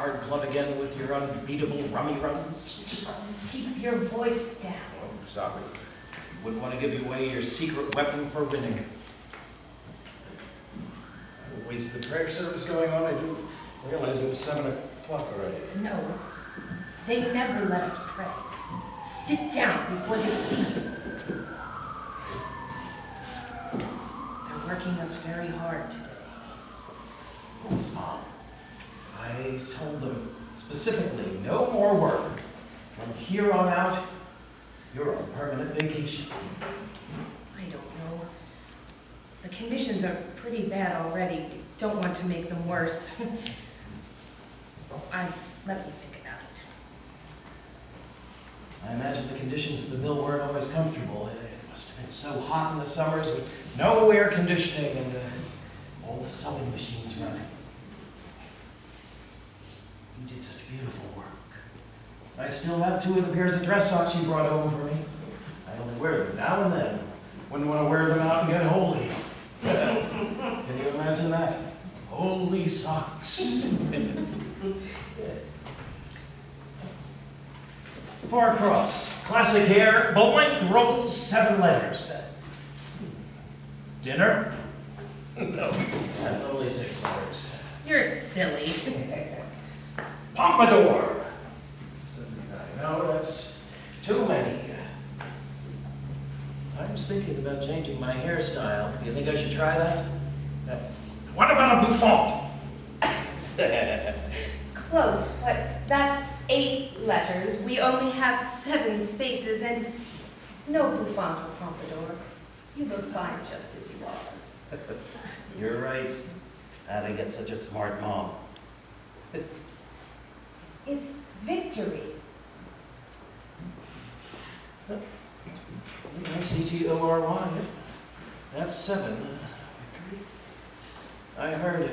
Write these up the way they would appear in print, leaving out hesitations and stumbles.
card club again with your unbeatable rummy runs? Keep your voice down. Oh, sorry. Wouldn't want to give you away your secret weapon for winning. Waste the prayer service going on. I didn't realize it was 7 o'clock already. No, they never let us pray. Sit down before they see you. They're working us very hard today. Who's Mom? I told them specifically, no more work. From here on out, you're on permanent vacation. I don't know. The conditions are pretty bad already. We don't want to make them worse. Let me think about it. I imagine the conditions at the mill weren't always comfortable. It must have been so hot in the summers with no air conditioning and all the sewing machines running. You did such beautiful work. I still have 2 of the pairs of dress socks you brought home for me. I only wear them now and then. Wouldn't want to wear them out and get holy. Can you imagine that? Holy socks. Far across, classic hair, blank rolls, 7 letters. Dinner? No, that's only 6 letters. You're silly. Pompadour. No, that's too many. I was thinking about changing my hairstyle. Do you think I should try that? What about a bouffant? Close, but that's 8 letters. We only have 7 spaces and no bouffant or pompadour. You look fine just as you are. You're right. How'd I get such a smart mom? It's victory. C-T-O-R-Y. That's 7. Victory. I heard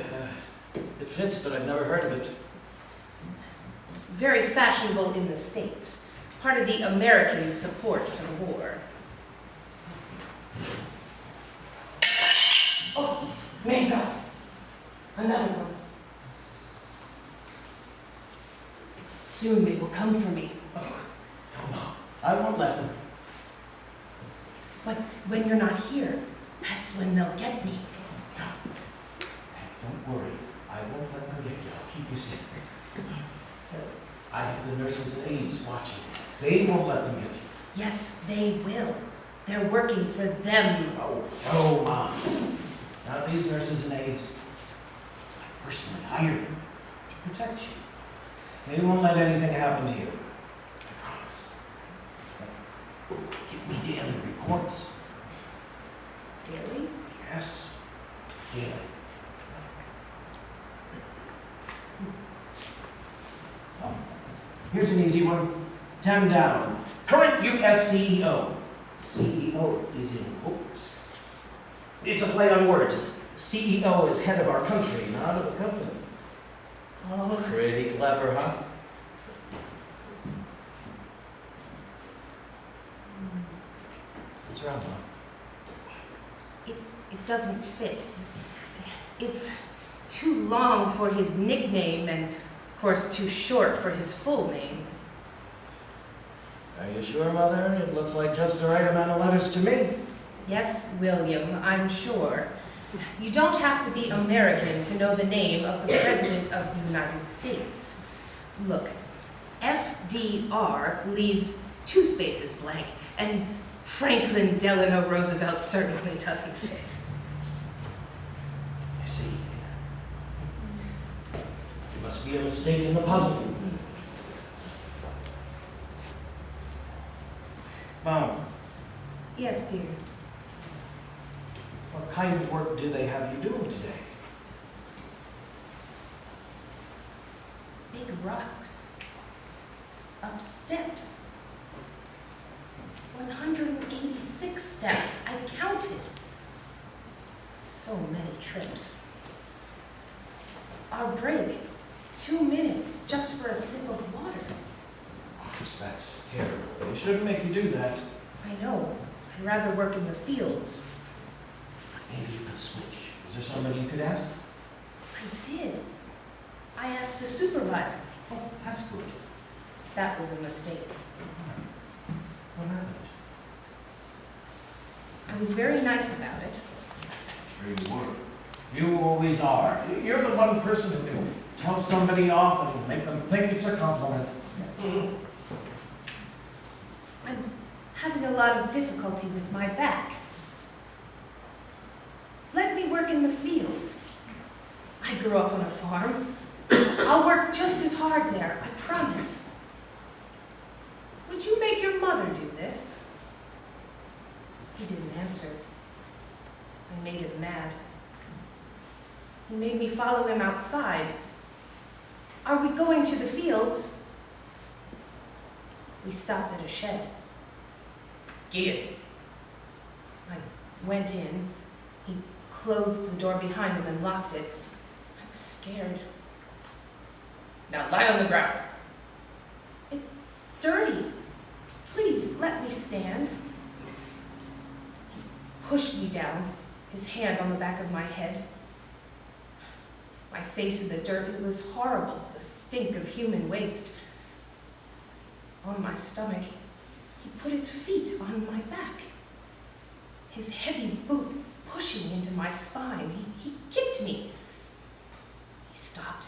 it fits, but I've never heard of it. Very fashionable in the States. Part of the American support for the war. Oh, man, God. Another one. Soon they will come for me. Oh, no, Mom. I won't let them. But when you're not here, that's when they'll get me. No. Hey, don't worry. I won't let them get you. I'll keep you safe. I have the nurses and aides watching. They won't let them get you. Yes, they will. They're working for them. Oh, no, Mom. Not these nurses and aides. I personally hired them to protect you. They won't let anything happen to you. I promise. Give me daily reports. Daily? Yes. Daily. Oh, here's an easy one. 10 down. Current U.S. CEO. CEO is in quotes. It's a play on words. CEO is head of our country, not of a company. Oh, Pretty clever, huh? What's wrong, Mom? it doesn't fit. It's too long for his nickname and, of course, too short for his full name. Are you sure, Mother? It looks like just the right amount of letters to me. Yes, William, I'm sure. You don't have to be American to know the name of the President of the United States. Look, FDR leaves 2 spaces blank, and Franklin Delano Roosevelt certainly doesn't fit. I see. There must be a mistake in the puzzle. Mom, Yes, dear. what kind of work do they have you doing today? Big rocks. Up steps. 186 steps. I counted. So many trips. Our break. 2 minutes just for a sip of water. Gosh, that's terrible. They shouldn't make you do that. I know. I'd rather work in the fields. Maybe you could switch. Is there somebody you could ask? I did. I asked the supervisor. Oh, that's good. That was a mistake. What happened? I was very nice about it. Sure you were. You always are. You're the one person who can tell somebody off and make them think it's a compliment. I'm having a lot of difficulty with my back. Let me work in the fields. I grew up on a farm. I'll work just as hard there, I promise. Would you make your mother do this? He didn't answer. I made him mad. He made me follow him outside. Are we going to the fields? We stopped at a shed. Get it. I went in. He closed the door behind him and locked it. I was scared. Now lie on the ground. It's dirty. Please, let me stand. He pushed me down, his hand on the back of my head. My face in the dirt, it was horrible, the stink of human waste. On my stomach, he put his feet on my back. His heavy boot pushing into my spine. He kicked me. He stopped.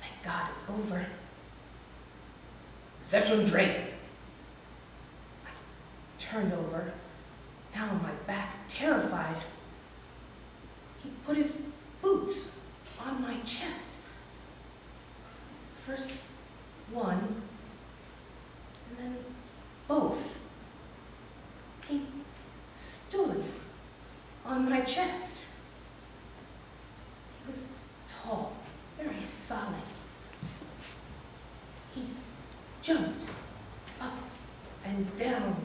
Thank God it's over. Session drain. I turned over, now on my back, terrified. He put his boots on my chest. First one, and then both. He stood on my chest. He was tall, very solid. He jumped up and down,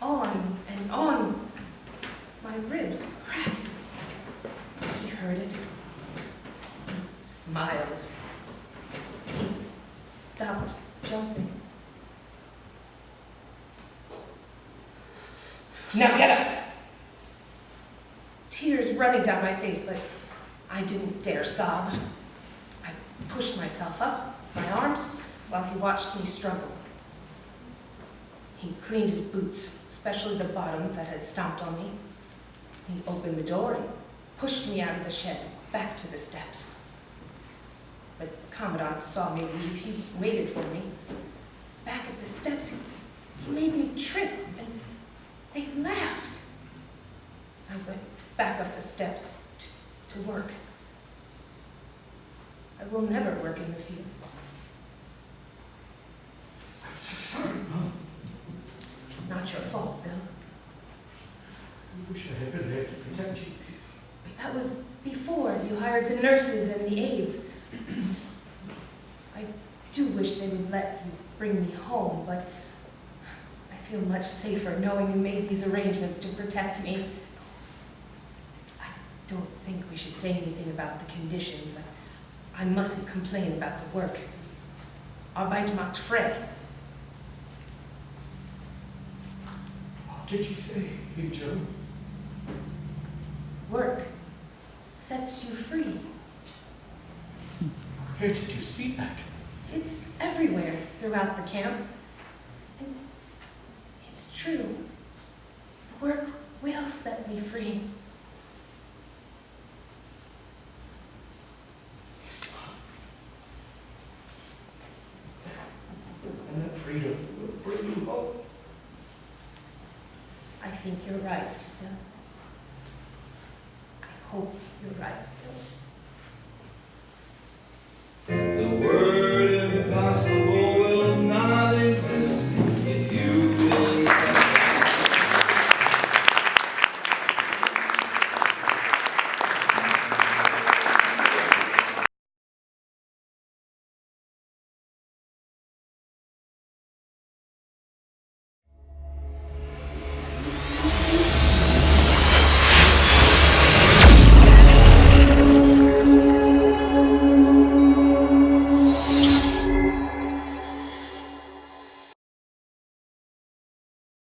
on and on. My ribs cracked. He heard it. He smiled. He stopped jumping. Now get up! Tears running down my face, but I didn't dare sob. I pushed myself up, my arms, while he watched me struggle. He cleaned his boots, especially the bottoms that had stomped on me. He opened the door and pushed me out of the shed, back to the steps. The commandant saw me leave. He waited for me. Back at the steps, he made me trip, and they laughed. I went back up the steps to work. I will never work in the fields. I'm so sorry, Mom. It's not your fault, Bill. I wish I had been there to protect you. That was before you hired the nurses and the aides. I do wish they would let you bring me home, but I feel much safer knowing you made these arrangements to protect me. I don't think we should say anything about the conditions. I mustn't complain about the work. Arbeit macht frei. What did you say in German? Work sets you free. Where did you see that? It's everywhere throughout the camp. And it's true. The work will set me free. Yes, Mom. And that freedom will bring you home. I think you're right, Bill. I hope you're right.